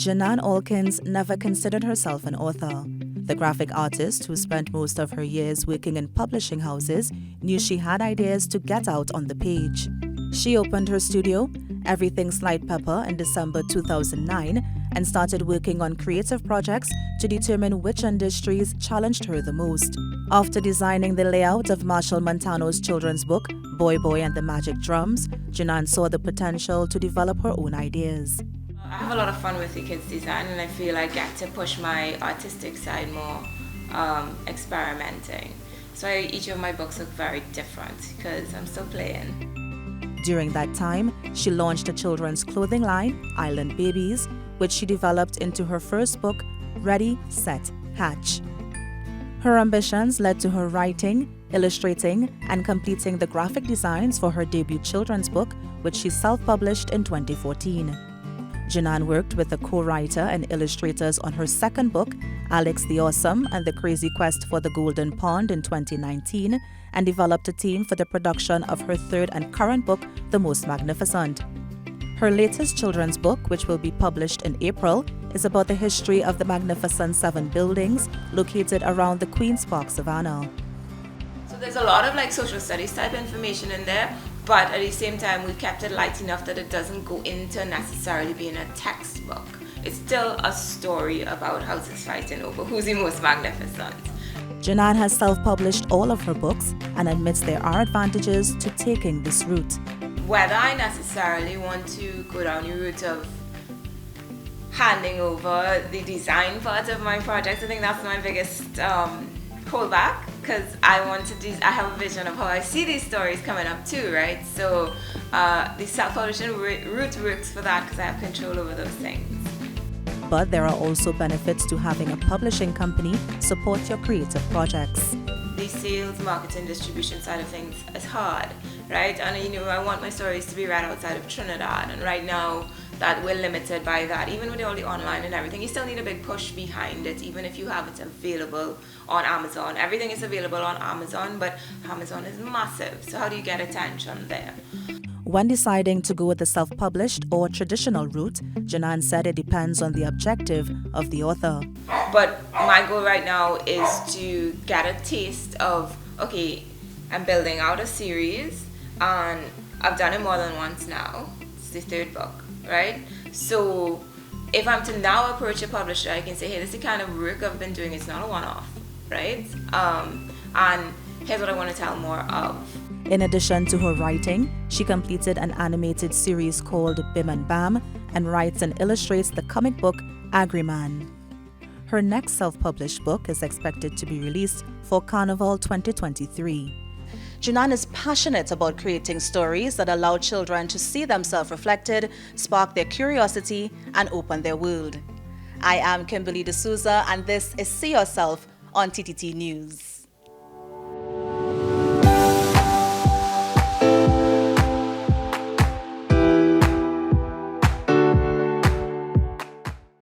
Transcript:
Jeunanne Alkins never considered herself an author. The graphic artist, who spent most of her years working in publishing houses, knew she had ideas to get out on the page. She opened her studio, Everything's Light Pepper, in December 2009 and started working on creative projects to determine which industries challenged her the most. After designing the layout of Marshall Montano's children's book, Boy Boy and the Magic Drums, Jeunanne saw the potential to develop her own ideas. I have a lot of fun with the kids' design, and I feel I get to push my artistic side more, experimenting. So each of my books look very different because I'm still playing. During that time, she launched a children's clothing line, Island Babies, which she developed into her first book, Ready, Set, Hatch. Her ambitions led to her writing, illustrating, and completing the graphic designs for her debut children's book, which she self-published in 2014. Jeunanne worked with the co-writer and illustrators on her second book, Alex the Awesome and the Crazy Quest for the Golden Pond, in 2019, and developed a team for the production of her third and current book, The Most Magnificent. Her latest children's book, which will be published in April, is about the history of the Magnificent Seven buildings located around the Queen's Park, Savannah. So there's a lot of social studies type information in there, but at the same time we kept it light enough that it doesn't go into necessarily being a textbook. It's still a story about houses fighting over who's the most magnificent. Jeunanne has self-published all of her books and admits there are advantages to taking this route. Whether I necessarily want to go down the route of handing over the design part of my project, I think that's my biggest holdback, because I have a vision of how I see these stories coming up too, right? So the self-publishing route works for that because I have control over those things. But there are also benefits to having a publishing company support your creative projects. The sales, marketing, distribution side of things is hard, right? And I want my stories to be read outside of Trinidad, and right now that we're limited by that. Even with all the online and everything, you still need a big push behind it, even if you have it available on Amazon. Everything is available on Amazon, but Amazon is massive, so how do you get attention there? When deciding to go with the self-published or traditional route, Jeunanne said it depends on the objective of the author. But my goal right now is to get a taste of, okay, I'm building out a series, and I've done it more than once now. It's the third book, right? So if I'm to now approach a publisher, I can say, hey, this is the kind of work I've been doing. It's not a one-off, right? And here's what I want to tell more of. In addition to her writing, she completed an animated series called Bim and Bam and writes and illustrates the comic book Agriman. Her next self-published book is expected to be released for Carnival 2023. Jeunanne is passionate about creating stories that allow children to see themselves reflected, spark their curiosity, and open their world. I am Kimberly De Souza, and this is See Yourself on TTT News.